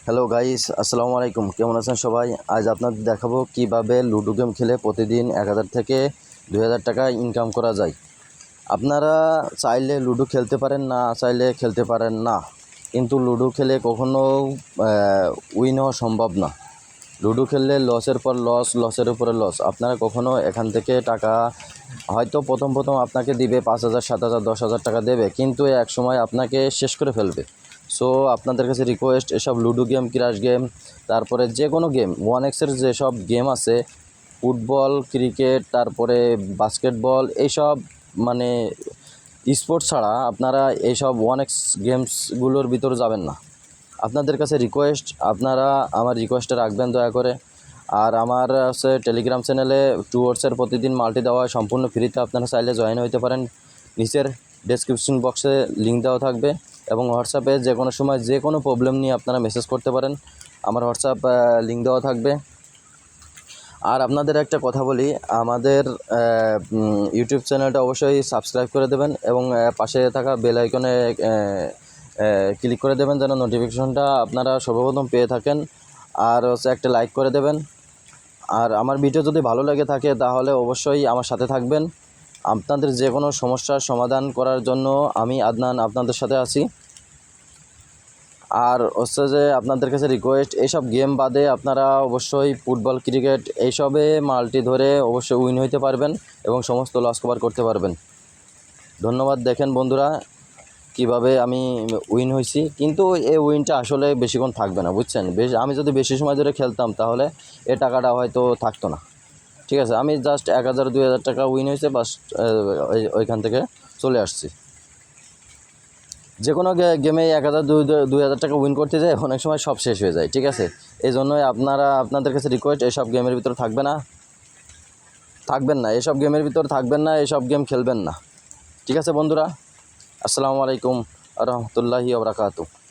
Hello guys, আসসালামু আলাইকুম। কেমন আছেন সবাই? আজ আপনাদের দেখাবো কিভাবে লুডো গেম খেলে প্রতিদিন 1000 থেকে 2000 টাকা ইনকাম করা যায়। আপনারা চাইলে লুডো খেলতে পারেন, না চাইলে খেলতে পারেন না, কিন্তু লুডো খেলে কখনো উইন হওয়া সম্ভব না। লুডো খেললে লসের পর লস, লসের উপরে লস। আপনারা কখনো এখান থেকে টাকা হয়তো প্রথম আপনাকে দিবে 5000, 7000, 10,000 টাকা দেবে, কিন্তু এক সময় আপনাকে শেষ করে ফেলবে। সো আপনাদের কাছে রিকোয়েস্ট, এসব লুডো গেম, ক্রাশ গেম, তারপরে যে কোনো গেম, 1xের যেসব গেম আছে, ফুটবল, ক্রিকেট, তারপরে বাস্কেটবল, এইসব মানে স্পোর্টস ছাড়া আপনারা এইসব 1x গেমসগুলোর ভিতরে যাবেন না। আপনাদের কাছে রিকোয়েস্ট, আপনারা আমার রিকোয়েস্টটা রাখবেন দয়া করে। আর আমার হচ্ছে টেলিগ্রাম চ্যানেলে টুয়ার্সের প্রতিদিন মাল্টি দেওয়া হয় সম্পূর্ণ ফ্রিতে। আপনারা চাইলে জয়েন হইতে পারেন। নিচের ডেসক্রিপশন বক্সে লিঙ্ক দেওয়া থাকবে, এবং হোয়াটসঅ্যাপে যে কোনো সময় যে কোনো প্রবলেম নিয়ে আপনারা মেসেজ করতে পারেন। আমার হোয়াটসঅ্যাপ লিঙ্ক দেওয়া থাকবে। আর আপনাদের একটা কথা বলি, আমাদের ইউটিউব চ্যানেলটা অবশ্যই সাবস্ক্রাইব করে দেবেন, এবং পাশে থাকা বেল আইকনে ক্লিক করে দেবেন, যেন নোটিফিকেশনটা আপনারা সর্বপ্রথম পেয়ে থাকেন। আর হচ্ছে একটা লাইক করে দেবেন। আর আমার ভিডিও যদি ভালো লেগে থাকে তাহলে অবশ্যই আমার সাথে থাকবেন। আপনাদের যে কোনো সমস্যার সমাধান করার জন্য আমি আদনান আপনাদের সাথে আছি। আর হচ্ছে যে আপনাদের কাছে রিকোয়েস্ট, এইসব গেম বাদে আপনারা অবশ্যই ফুটবল, ক্রিকেট এইসবে মাল্টি ধরে অবশ্যই উইন হইতে পারবেন এবং সমস্ত লস কভার করতে পারবেন। ধন্যবাদ। দেখেন বন্ধুরা, কিভাবে আমি উইন হয়েছি, কিন্তু এই উইনটা আসলে বেশিক্ষণ থাকবে না, বুঝছেন। আমি যদি বেশি সময় ধরে খেলতাম তাহলে এ টাকাটা হয়তো থাকতো না। ঠিক আছে, আমি জাস্ট 1000, 2000 টাকা উইন হয়েছে, বাস ওইখান থেকে চলে আসছি। যে কোনো গেমে 1000, 2000 টাকা উইন করতে যায়, অনেক সময় সব শেষ হয়ে যায়। ঠিক আছে, এই জন্যই আপনাদের কাছে রিকোয়েস্ট, এসব গেমের ভিতরে থাকবেন না, এসব গেমের ভিতরে থাকবেন না, এসব গেম খেলবেন না। ঠিক আছে বন্ধুরা, আসসালামু আলাইকুম আ রহমতুল্লাহি ওয়া বারাকাতুহু।